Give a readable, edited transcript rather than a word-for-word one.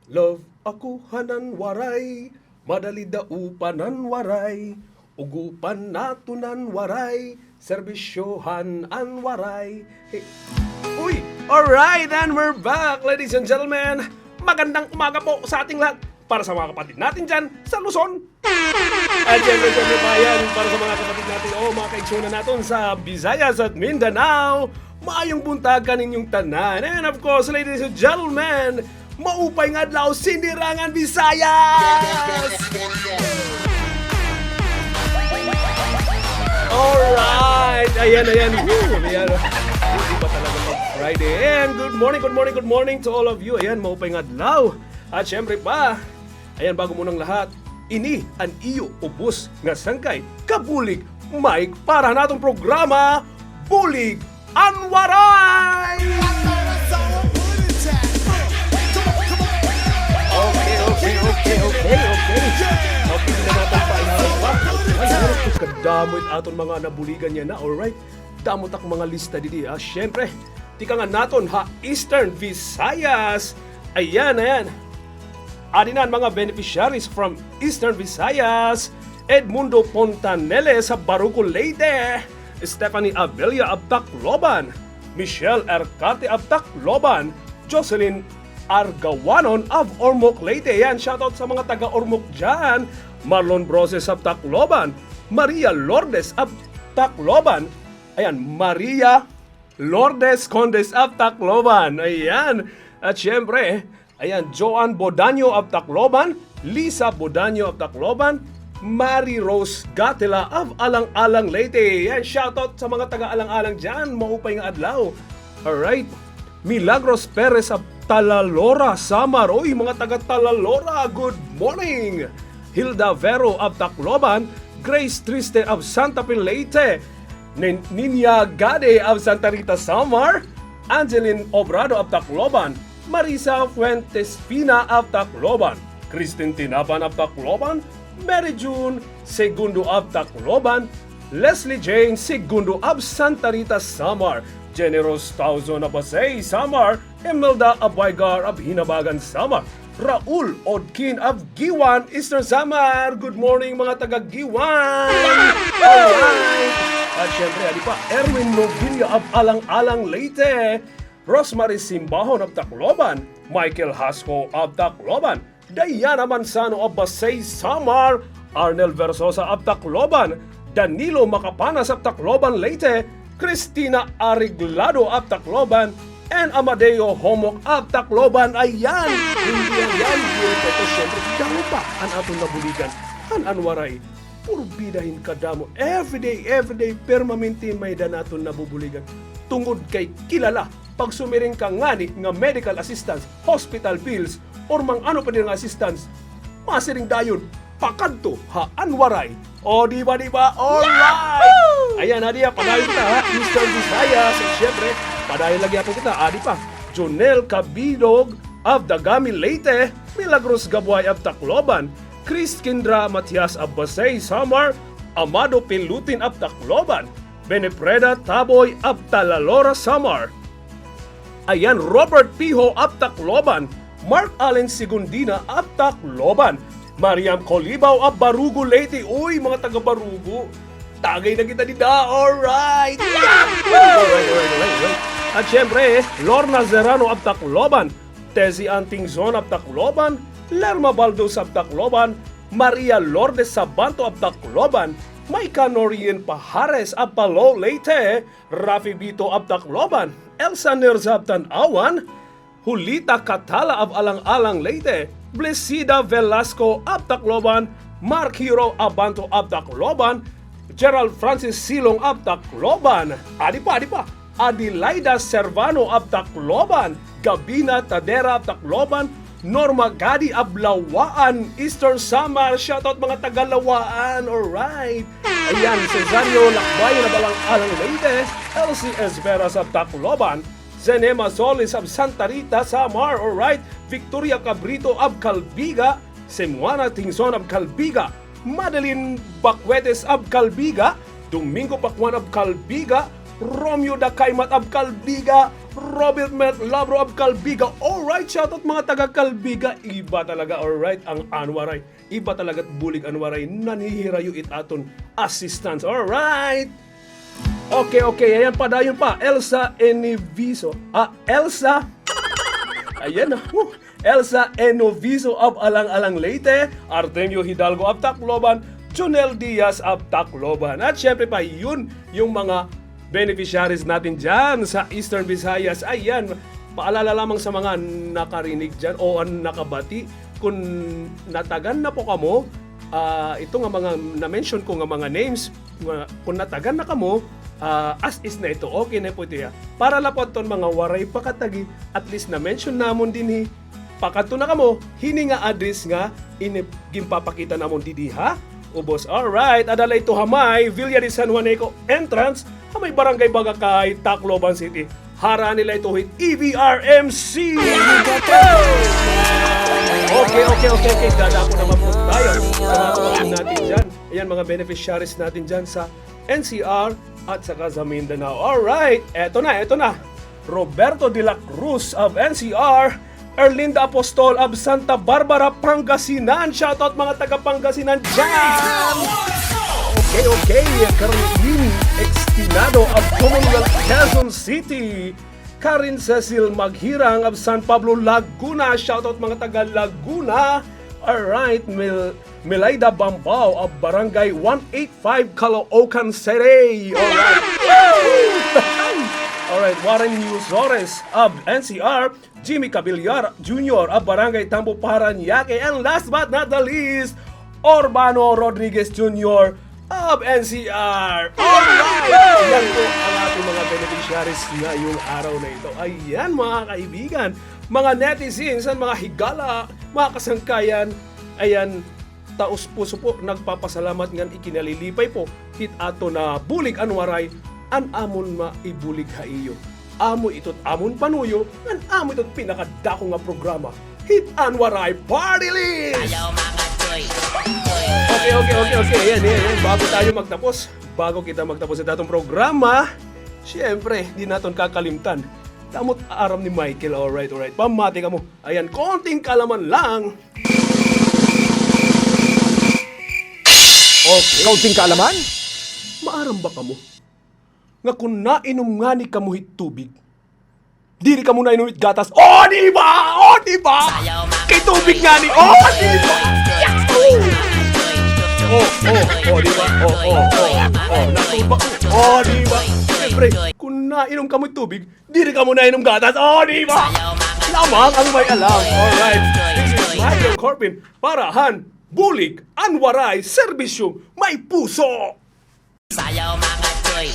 Love ako hanan waray, madali daupanan waray, ugupan natunan waray, serbisyohan an waray. Hey. Uy! Alright, and we're back, ladies and gentlemen. Magandang umaga po sa ating lahat para sa mga kapatid natin dyan sa Luzon. At syempre pa yan para sa mga kapatid natin o mga kaigsunan natin sa Visayas at Mindanao. Maayong buntag kaninyong tanan. And of course, ladies and gentlemen, maupay nga adlaw Sindirangan Visayas! Alright! Ayan. Woo! Ayan. Hindi pa talaga mag-Friday. And good morning to all of you. Ayan, maupay nga adlaw. At syempre pa, ayan, bago munang lahat, ini ang iyo ubos nga sangkay kabulig Mike para natong programa Bulig Anwaray! Okay. Okay na natin pa pa. Ay, kadamot aton mga nabuligan niya na, alright? Damot ak mga lista didi. Syempre, tika nga naton ha, Eastern Visayas. Ayan. Adinan mga beneficiaries from Eastern Visayas, Edmundo Pontanele sa Baruco, Leyte, Stephanie Avelia of Tacloban, Michelle Ercate of Tacloban, Jocelyn Argawanon of Ormoc, Leyte. Yan, shoutout sa mga taga Ormoc dyan. Marlon Broses of Tacloban, Maria Lourdes of Tacloban, ayan, Maria Lourdes Condes of Tacloban, ayan. At syempre, ayan, Joan Bodanyo of Tacloban, Lisa Bodanyo of Tacloban, Mary Rose Gatela of Alang-Alang, Leyte. Yan, shoutout sa mga taga-Alang-Alang dyan. Maupay nga adlaw. Alright. Milagros Perez of Talalora, Samar. Uy, mga taga-Talalora, good morning. Hilda Vero of Tacloban, Grace Triste of Santa Fe, Leyte, Ninya Gade of Santa Rita, Samar, Angeline Obrado of Tacloban, Marisa Fuentes Pina of Tacloban, Christine Tinaban of Tacloban, Mary June Segundo of Tacloban, Leslie Jane Segundo of Santa Rita, Samar, Generous Tauzon of Pasay, Samar, Imelda Abwaygar of Hinabagan, Samar, Raul Odkin of Giwan, Eastern Samar. Good morning mga taga-Giwan! Alright! At syempre, Erwin Novilla of Alang-Alang, Leyte, Rosemary Simbahon of Tacloban, Michael Hasco of Tacloban, Diana Manzano of Basay, Samar, Arnel Versosa of Tacloban, Danilo Macapanas of Tacloban, Leyte, Cristina Ariglado of Tacloban, and Amadeo Homok of Tacloban. Ayan! Hindi yan. Ito syempre, damo pa ang atong nabuligan. Ang anwaray, puro bidahin kadamo. Everyday, permanente may danaton nabubuligan. Tungod kay kilala, pag sumiring ka ngani nga medical assistance, hospital bills, or mang ano pa din nga assistance, masiring dayon, pakadto ha, anwaray. O, di ba? Alright! Ayan, Nadia, padayon kita ha, Eastern Visayas. At syempre, padayon lagi ako kita, pa. Jonel Cabidog of Dagami, Leyte, Milagros Gabuay of Tacloban, Chris Kindra Matias of Basay, Samar, Amado Pilutin of Tacloban, Benepreda Taboy of Talalora, Samar. Ayan, Robert Piho of Tacloban, Mark Allen Sigundina of Tacloban, Mariam Colibaw of Barugo, Leyte. Uy, mga taga Barugo, tagay na kita dida. Alright! Alright. At syempre, Lorna Zerano of Tacloban, Tezi Antingzon of Tacloban, Lerma Baldos of Tacloban, Maria Lourdes Sabanto of Tacloban, Maika Norien Pajares of Palo, Leyte, Rafi Bito of Tacloban, Elsa Nerza of Tanawan, Julita Catala of Alang-Alang, Leyte, Blesida Velasco of Tacloban, Mark Hero Abanto of Tacloban, Gerald Francis Silong of Tacloban, adi pa, Adelaida Servano of Tacloban, Gabina Tadera of Tacloban, Norma Gadi of Lawaan, Eastern Samar. Shoutout mga taga-Lawaan, alright. Ayan, Cesario Lakbay na Balang-Alang, Leyte, Elsie Esveras of Tacloban, Zenema Solis of Santa Rita, Samar, alright. Victoria Cabrito of Calbiga, Semuana Tingson of Calbiga, Madeline Bacuetes of Calbiga, Domingo Pacwan of Calbiga, Romeo Dacaymat of Calbiga, Robert Met Labro of Calbiga. Alright, shoutout mga taga Calbiga. Iba talaga, alright, ang Anwaray. Iba talaga at bulig Anwaray. Nanihirayo it aton assistance. Alright. Okay. Ayan pa, dayon pa. Elsa Eniviso. Elsa. Ayan na. Elsa Enoviso of Alang-Alang Leyte. Artemio Hidalgo of Tacloban. Junel Diaz of Tacloban. At syempre pa, yun yung mga beneficiaries natin dyan sa Eastern Visayas. Ayan, paalala lamang sa mga nakarinig dyan o nakabati. Kung natagan na po kamo, ito nga mga na-mention ko nga mga names, kung natagan na kamo, as is na ito, okay na po ito ya. Para lapot ton mga waray pakatagi, at least na-mention namon din pakato na kamo, hini nga address nga, gimpapakita namon didi ha? Ubos, alright, adala ito hamay, Villa de San Juaneco entrance, hamay barangay Bagakay, Tacloban City. Hara nila ito hit EVRMC! Okay. Dadako naman po tayo sa mga kapatid natin dyan. Ayan, mga beneficiaries natin dyan sa NCR at saka sa Mindanao. Alright, eto na. Roberto de la Cruz of NCR, Erlinda Apostol of Santa Barbara, Pangasinan. Shoutout mga taga Pangasinan dyan! Okay. Caroline Extinado of Commonwealth, Quezon City. Karin Cecil Maghirang of San Pablo, Laguna. Shoutout mga taga Laguna. Alright, Melaida Bambao of Barangay 185, Caloocan City. Alright, Warren Newsores of NCR, Jimmy Cabillar Jr. of Barangay Tambo, Paranaque, and last but not the least, Urbano Rodriguez Jr. of NCR. Alright! Yan po ang ating mga beneficiaries ngayong araw na ito. Ayan mga kaibigan, mga netizens, mga higala, mga kasangkayan, ayan, taos puso po, nagpapasalamat ngan ikinalilipay po, hit ato na bulig anwaray, an amon maibulig ha iyo. Amo ito't amon panuyo, an amo ito't pinakadako nga programa, hit anwaray party list! Ayaw mga choy! Okay. Yan. Bago kita magtapos sa datong programa, syempre, di naton kakalimtan. Damot aram ni Michael, alright. Pamati ka mo. Ayan, konting kalaman lang. Okay. Kaunting kaalaman? Maaram ba ka mo? Nga kung nainom nga ni kamuhit tubig, diri ka mo nainom it gatas. Di ba? Kay tubig nga ni, di ba? Di ba? Natubak. Di ba? Siyempre, kung nainom ka mo tubig, diri ka mo nainom gatas. Di ba? Lamang ang may alam. Alright. This is Michael Corpin. Parahan, bulig, anwaray, serbisyong may puso. Sayaw mga choy.